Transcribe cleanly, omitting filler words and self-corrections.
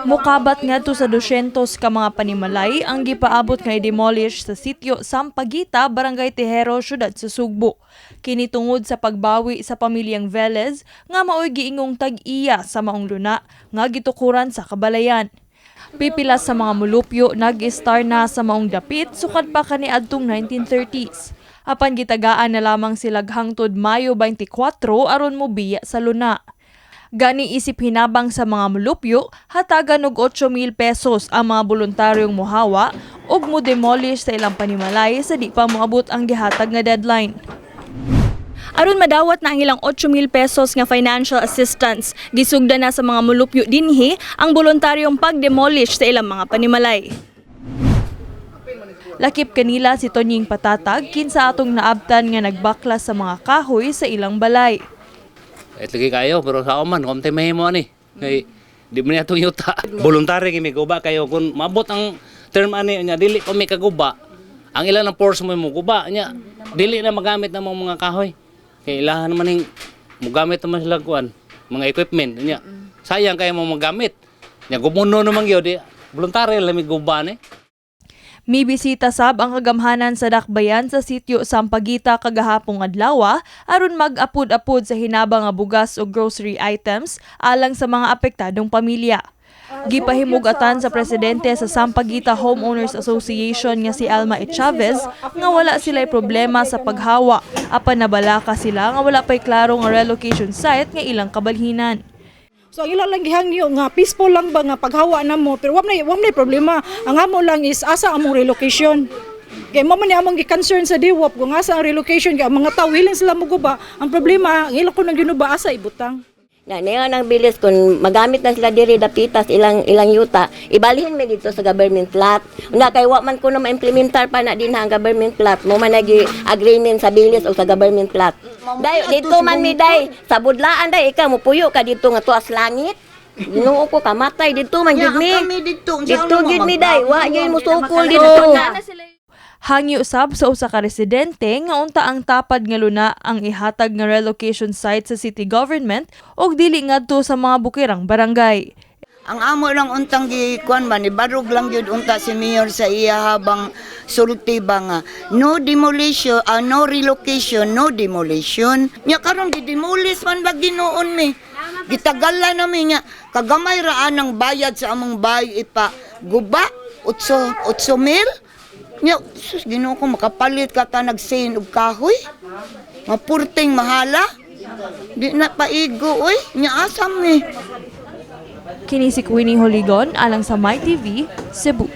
Mukabat ngadto sa 200 ka mga panimalay ang gipaabot nga i-demolish sa sitio Sampaguita, Barangay Tejero, syudad sa Sugbo. Kini tungod sa pagbawi sa pamilyang Velez nga maoy giingong tag-iya sa maong luna nga gitukuran sa kabalayan. Pipila sa mga mulupyo nag-star na sa maong dapit sukad pa kaniadtong 1930s. Apan gitagaan na lamang sila hangtod Mayo 24 aron mobiya sa luna. Gani isip hinabang sa mga mulupyo, hatagan og 8,000 pesos ang mga voluntaryong mohawa ug mo-demolish sa ilang panimalay sa di pa moabot ang gihatag nga deadline. Aron madawat na ang ilang 8,000 pesos nga financial assistance, gisugda na sa mga mulupyo dinhi ang voluntaryong pag-demolish sa ilang mga panimalay. Lakip kanila si Tonying Patatag kinsa atong naabtan nga nagbaklas sa mga kahoy sa ilang balay. Lagi kayo, pero sa man, kumte mahimo ani. Kay di man atong yuta. Voluntary kimi guba kayo kun mabot ang term ani nya dili pa mi kaguba. Ang ilan ng force mo guba nya dili na magamit ng mga kahoy. Kay ilahan naman ning mogamit naman sila kuan, mga equipment nya. Sayang kay mo magamit. Nya gumuno naman gyud voluntary lami guba ni. Mibisita sab ang kagamhanan sa dakbayan sa sitio Sampaguita kagahapong adlaw aron mag-apod-apod sa hinabang nga bugas o grocery items alang sa mga apektadong pamilya. Gipahimugatan sa presidente sa Sampaguita Homeowners Association nga si 𝗪𝗏𝗍𝗶 nga wala sila'y problema sa paghawa, apan nabalaka sila nga wala pa'y klarong relocation site nga ilang kabalhinan. So ang ilang lang gihangyo nga peaceful lang ba nga paghawa na mo, pero wala problema. Ang amo lang is asa among relocation. Kay mo man among gi-concern sa DWAP kung asa ang relocation, kay ang mga tao willing sila moguba. Ang problema, ang ilang ko nang ginuba asa ibutang. Na niya nang bilis kung magamit na sila diri dapitas ilang yuta, ibalhin mi dito sa government plot. Una kay wa man ko na ma-implementar pa na din ang government plot. Mo man nagi agreement sa bilis o sa government plot. Day dito man mi day sa budlaan day ikaw mo puyo ka dito nga tuas langit. Ginoo ko kamatay dito man jud mi. Dito gid mi day wa gyud mo sukol dito. Hangyo sab sa usa ka residente nga unta ang tapad nga luna ang ihatag nga relocation site sa city government ug dili ngadto sa mga bukirang barangay. Ang amo lang untang gikuan man ibarog lang jud unta si mayor sa iya habang sulti ba nga no demolition, no relocation, no demolition. Nya karon gi-demolish man ba ginoon mi. Gitagala na mi nya kagamay raan ang bayad sa among bay ipa guba 8,000. Nya sus Ginoo ko makapalit ka ta nagsayin og kahoy. Mapurting mahala. Di na paigo oy, nya asam ni. Kini si Queenie Joligon alang sa MyTV, Cebu.